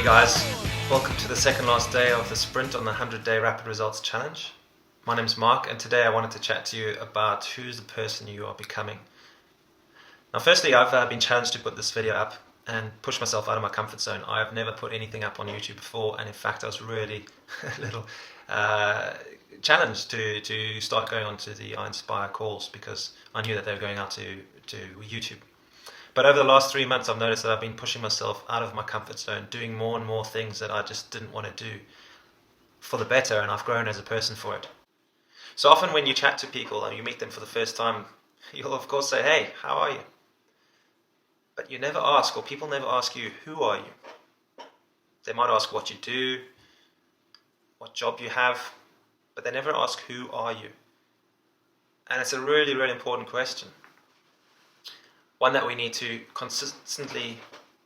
guys, welcome to the second last day of the sprint on the 100-day rapid results challenge. My name's Mark, and today I wanted to chat to you about who's the person you are becoming. Now firstly, I've been challenged to put this video up and push myself out of my comfort zone. I've never put anything up on YouTube before, and in fact I was really a little challenged to start going on to the iinspire calls because I knew that they were going out to YouTube. But over the last 3 months, I've noticed that I've been pushing myself out of my comfort zone, doing more and more things that I just didn't want to do for the better, and I've grown as a person for it. So often when you chat to people and you meet them for the first time, you'll of course say, "Hey, how are you?" But you never ask, or people never ask you, "Who are you?" They might ask what you do, what job you have, but they never ask, "Who are you?" And it's a really, really important question. One that we need to consistently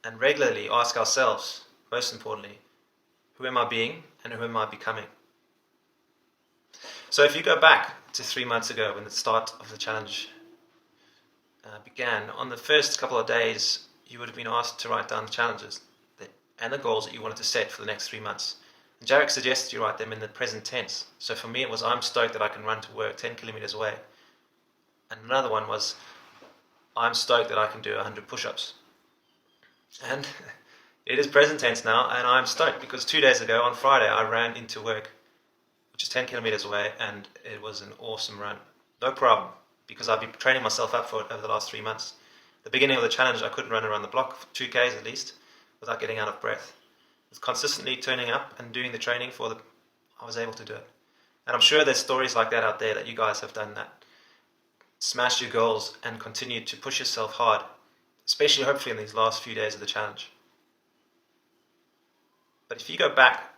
and regularly ask ourselves, most importantly, who am I being and who am I becoming? So if you go back to 3 months ago when the start of the challenge began, on the first couple of days you would have been asked to write down the challenges and the goals that you wanted to set for the next 3 months. And Jarek suggested you write them in the present tense. So for me it was, I'm stoked that I can run to work 10 kilometers away. And another one was, I'm stoked that I can do 100 push-ups. And it is present tense now, and I'm stoked because 2 days ago on Friday I ran into work, which is 10 kilometers away, and it was an awesome run. No problem, because I've been training myself up for it over the last 3 months. The beginning of the challenge I couldn't run around the block for 2Ks at least without getting out of breath. With consistently turning up and doing the training I was able to do it. And I'm sure there's stories like that out there that you guys have done that. Smash your goals and continue to push yourself hard, especially hopefully in these last few days of the challenge. But if you go back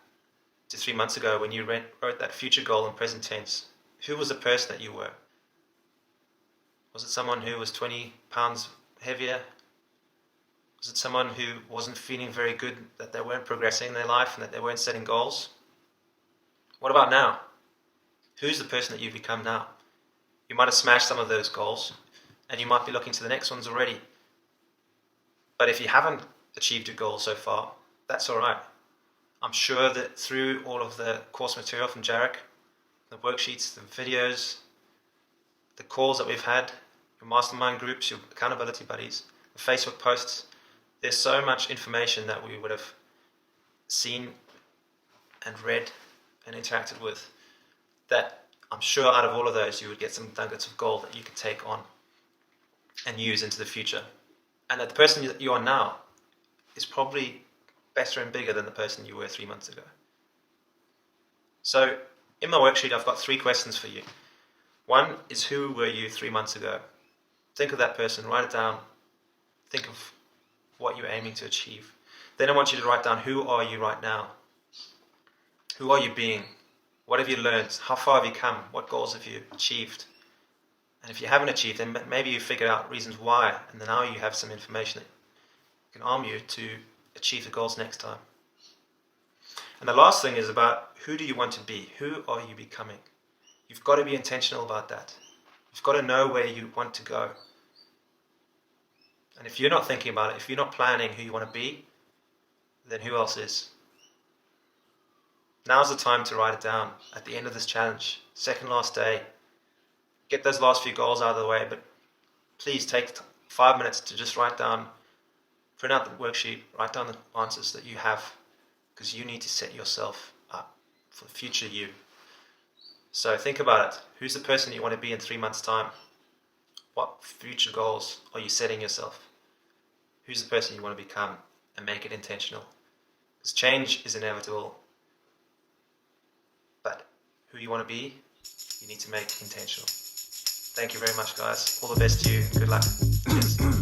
to 3 months ago when you wrote that future goal in present tense, who was the person that you were? Was it someone who was 20 pounds heavier? Was it someone who wasn't feeling very good, that they weren't progressing in their life and that they weren't setting goals? What about now? Who's the person that you've become now? You might have smashed some of those goals, and you might be looking to the next ones already. But if you haven't achieved your goal so far, that's alright. I'm sure that through all of the course material from Jarek, the worksheets, the videos, the calls that we've had, your mastermind groups, your accountability buddies, the Facebook posts, there's so much information that we would have seen and read and interacted with that I'm sure out of all of those you would get some nuggets of gold that you could take on and use into the future. And that the person that you are now is probably better and bigger than the person you were 3 months ago. So in my worksheet I've got 3 questions for you. One is, who were you 3 months ago? Think of that person, write it down, think of what you're aiming to achieve. Then I want you to write down, who are you right now? Who are you being? What have you learned? How far have you come? What goals have you achieved? And if you haven't achieved them, maybe you figured out reasons why, and then now you have some information that can arm you to achieve the goals next time. And the last thing is about, who do you want to be? Who are you becoming? You've got to be intentional about that. You've got to know where you want to go. And if you're not thinking about it, if you're not planning who you want to be, then who else is? Now's the time to write it down at the end of this challenge, second last day. Get those last few goals out of the way, but please take 5 minutes to just write down, print out the worksheet, write down the answers that you have, because you need to set yourself up for the future you. So think about it. Who's the person you want to be in 3 months' time? What future goals are you setting yourself? Who's the person you want to become? And make it intentional. Because change is inevitable. But who you want to be, you need to make intentional. Thank you very much, guys. All the best to you. Good luck. Cheers.